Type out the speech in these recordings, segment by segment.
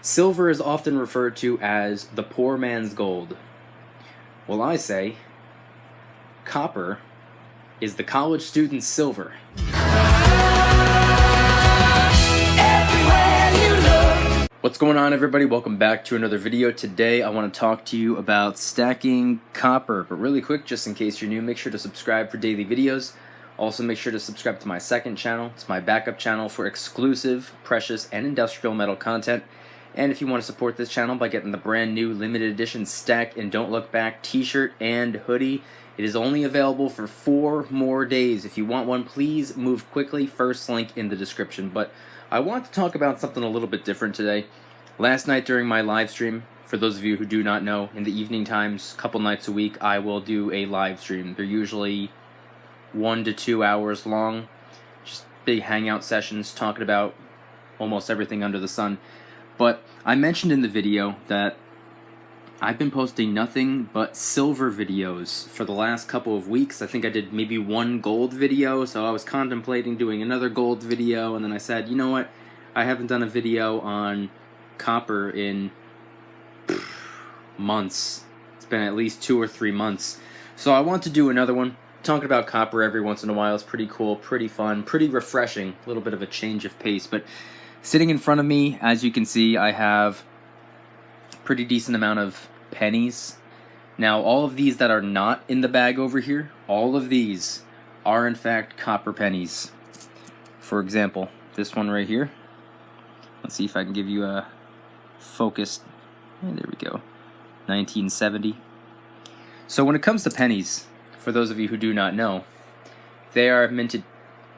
Silver is often referred to as the poor man's gold. Well, I say copper is the college student's silver. What's going on, everybody? Welcome back to another video. Today I want to talk to you about stacking copper, but really quick, just in case you're new, make sure to subscribe for daily videos. Also make sure to subscribe to my second channel. It's my backup channel for exclusive, precious, and industrial metal content. And if you want to support this channel by getting the brand new limited edition Stack and Don't Look Back t-shirt and hoodie, it is only available for 4 more days. If you want one, please move quickly. First link in the description. But I want to talk about something a little bit different today. Last night during my live stream, for those of you who do not know, in the evening times, a couple nights a week, I will do a live stream. They're usually 1 to 2 hours long. Just big hangout sessions talking about almost everything under the sun. But I mentioned in the video that I've been posting nothing but silver videos for the last couple of weeks. I think I did maybe 1 gold video, so I was contemplating doing another gold video, and then I said, you know what, I haven't done a video on copper in months. It's been at least 2 or 3 months. So I want to do another one. Talking about copper every once in a while is pretty cool, pretty fun, pretty refreshing, a little bit of a change of pace. But sitting in front of me, as you can see, I have a pretty decent amount of pennies. Now, all of these that are not in the bag over here, all of these are in fact copper pennies. For example, this one right here. Let's see if I can give you a focused, there we go, 1970. So when it comes to pennies, for those of you who do not know, they are minted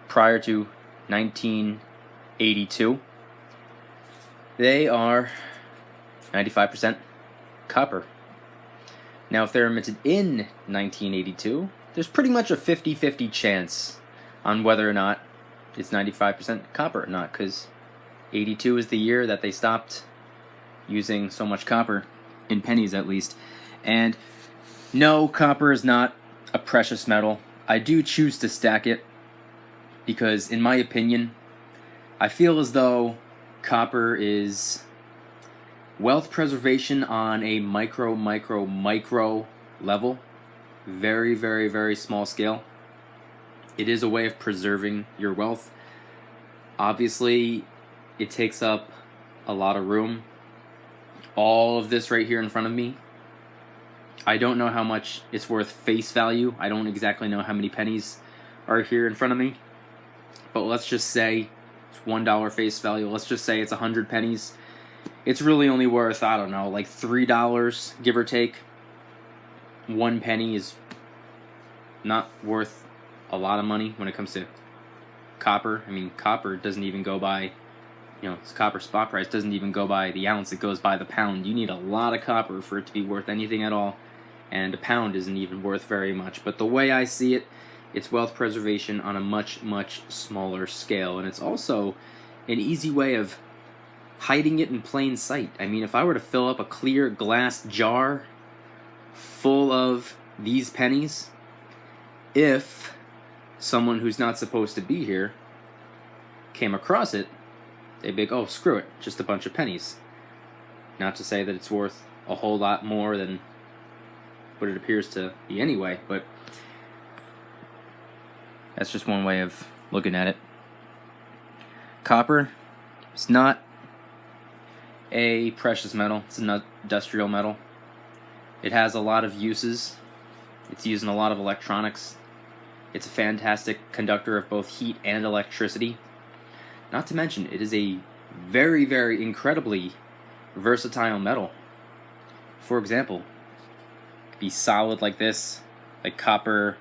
prior to 1982. They are 95% copper. Now, if they're minted in 1982, there's pretty much a 50-50 chance on whether or not it's 95% copper or not, because 82 is the year that they stopped using so much copper, in pennies at least. And no, copper is not a precious metal. I do choose to stack it because, in my opinion, I feel as though copper is wealth preservation on a micro level. Very, very, very small scale. It is a way of preserving your wealth. Obviously, it takes up a lot of room. All of this right here in front of me, I don't know how much it's worth face value. I don't exactly know how many pennies are here in front of me. But let's just say it's $1 face value. Let's just say it's 100 pennies. It's really only worth, I don't know, like $3, give or take. 1 penny is not worth a lot of money when it comes to copper. I mean, copper doesn't even go by, it's copper spot price doesn't even go by the ounce, it goes by the pound. You need a lot of copper for it to be worth anything at all, and a pound isn't even worth very much. But the way I see it, it's wealth preservation on a much, much smaller scale, and it's also an easy way of hiding it in plain sight. I mean, if I were to fill up a clear glass jar full of these pennies, if someone who's not supposed to be here came across it, they'd be like, oh, screw it, just a bunch of pennies. Not to say that it's worth a whole lot more than what it appears to be anyway, but that's just one way of looking at it. Copper, it's not a precious metal, it's an industrial metal. It has a lot of uses. It's used in a lot of electronics. It's a fantastic conductor of both heat and electricity. Not to mention, it is a very, very incredibly versatile metal. For example, it could be solid like this, like copper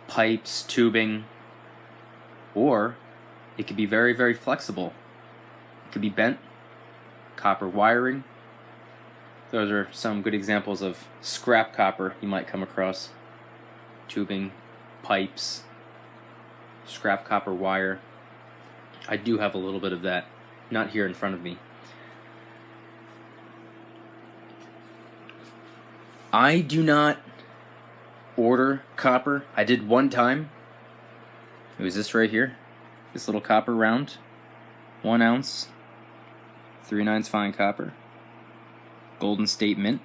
pipes, tubing, or it could be very, very flexible. It could be bent, copper wiring. Those are some good examples of scrap copper you might come across. Tubing, pipes, scrap copper wire. I do have a little bit of that, not here in front of me. I do not order copper. I did one time. It was this right here, this little copper round, 1 ounce. 3/9 fine copper. Golden State Mint.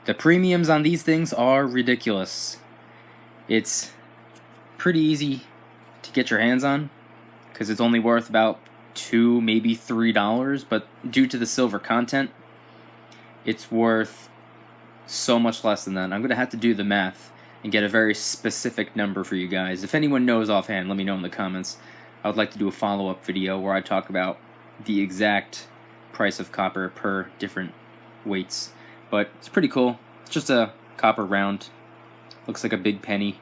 The premiums on these things are ridiculous. It's pretty easy to get your hands on because it's only worth about $2, maybe $3, but due to the silver content, it's worth so much less than that. I'm going to have to do the math and get a very specific number for you guys. If anyone knows offhand, let me know in the comments. I would like to do a follow-up video where I talk about the exact price of copper per different weights. But it's pretty cool. It's just a copper round. Looks like a big penny.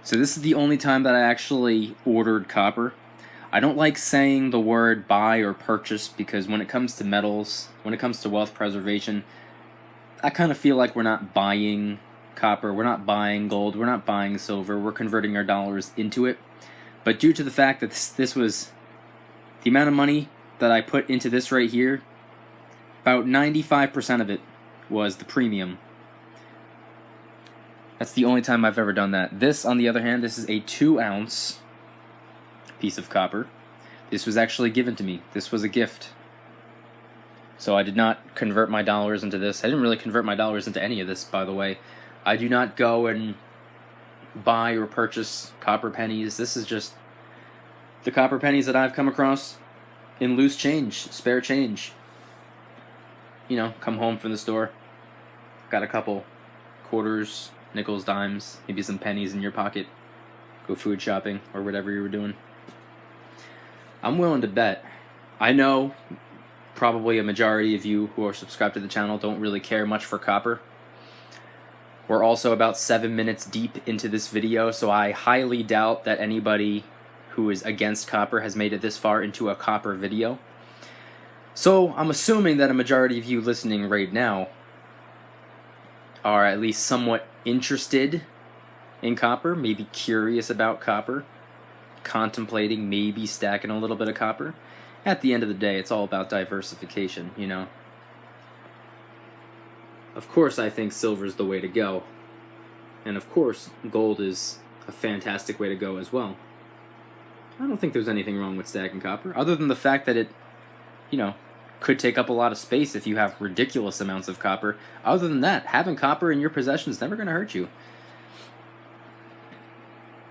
So this is the only time that I actually ordered copper. I don't like saying the word buy or purchase because when it comes to metals, when it comes to wealth preservation, I kind of feel like we're not buying copper, we're not buying gold, we're not buying silver, we're converting our dollars into it. But due to the fact that this was the amount of money that I put into this right here, about 95% of it was the premium. That's the only time I've ever done that. This, on the other hand, this is a 2-ounce piece of copper. This was actually given to me. This was a gift. So I did not convert my dollars into this. I didn't really convert my dollars into any of this, by the way. I do not go and buy or purchase copper pennies. This is just the copper pennies that I've come across in loose change, spare change. You know, come home from the store, got a couple quarters, nickels, dimes, maybe some pennies in your pocket, go food shopping or whatever you were doing. I'm willing to bet. I know probably a majority of you who are subscribed to the channel don't really care much for copper. We're also about 7 minutes deep into this video, so I highly doubt that anybody who is against copper has made it this far into a copper video. So I'm assuming that a majority of you listening right now are at least somewhat interested in copper, maybe curious about copper, contemplating maybe stacking a little bit of copper. At the end of the day, it's all about diversification, you know. Of course, I think silver is the way to go. And of course, gold is a fantastic way to go as well. I don't think there's anything wrong with stacking copper, other than the fact that it, you know, could take up a lot of space if you have ridiculous amounts of copper. Other than that, having copper in your possession is never going to hurt you.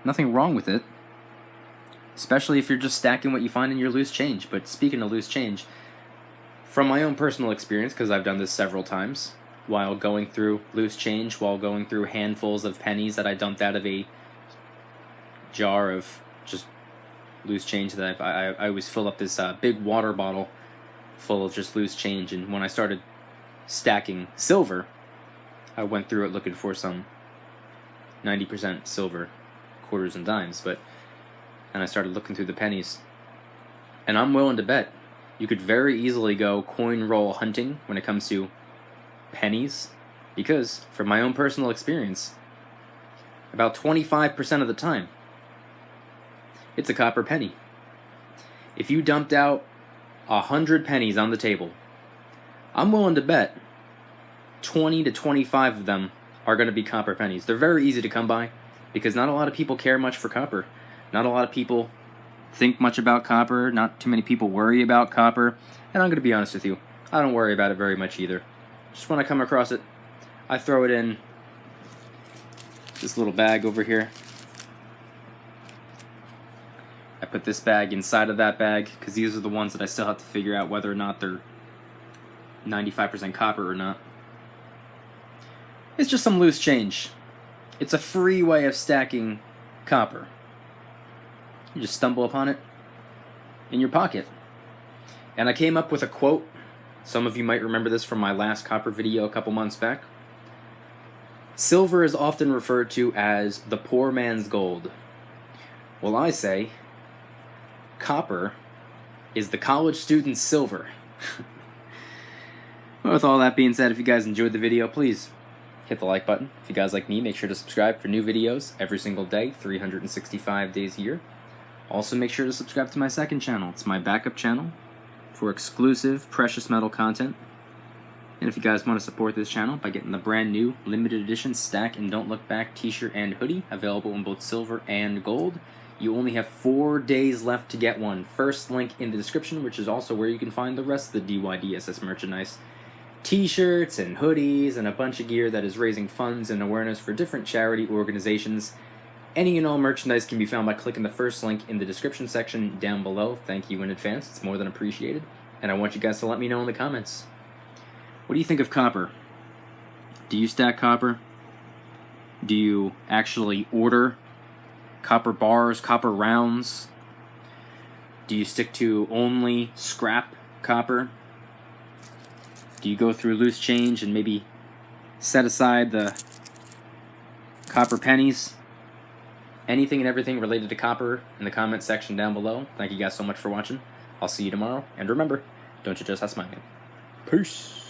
Nothing wrong with it. Especially if you're just stacking what you find in your loose change. But speaking of loose change, from my own personal experience, because I've done this several times, while going through loose change, while going through handfuls of pennies that I dumped out of a jar of just loose change that I always fill up this big water bottle full of just loose change. And when I started stacking silver, I went through it looking for some 90% silver quarters and dimes, and I started looking through the pennies. And I'm willing to bet you could very easily go coin roll hunting when it comes to pennies, because from my own personal experience, about 25% of the time, it's a copper penny. If you dumped out 100 pennies on the table, I'm willing to bet 20 to 25 of them are going to be copper pennies. They're very easy to come by because not a lot of people care much for copper. Not a lot of people think much about copper. Not too many people worry about copper. And I'm going to be honest with you, I don't worry about it very much either. Just when I come across it, I throw it in this little bag over here. I put this bag inside of that bag because these are the ones that I still have to figure out whether or not they're 95% copper or not. It's just some loose change. It's a free way of stacking copper. You just stumble upon it in your pocket. And I came up with a quote. Some of you might remember this from my last copper video a couple months back. Silver is often referred to as the poor man's gold. Well, I say copper is the college student's silver. Well, with all that being said, if you guys enjoyed the video, please hit the like button. If you guys like me, make sure to subscribe for new videos every single day, 365 days a year. Also, make sure to subscribe to my second channel. It's my backup channel for exclusive precious metal content. And if you guys want to support this channel by getting the brand new limited edition Stack and Don't Look Back t-shirt and hoodie, available in both silver and gold, you only have 4 days left to get one. First link in the description, which is also where you can find the rest of the DYDSS merchandise. T-shirts and hoodies and a bunch of gear that is raising funds and awareness for different charity organizations. Any and all merchandise can be found by clicking the first link in the description section down below. Thank you in advance, it's more than appreciated. And I want you guys to let me know in the comments. What do you think of copper? Do you stack copper? Do you actually order copper bars, copper rounds? Do you stick to only scrap copper? Do you go through loose change and maybe set aside the copper pennies? Anything and everything related to copper in the comment section down below. Thank you guys so much for watching. I'll see you tomorrow. And remember, don't you just have smiling. Peace.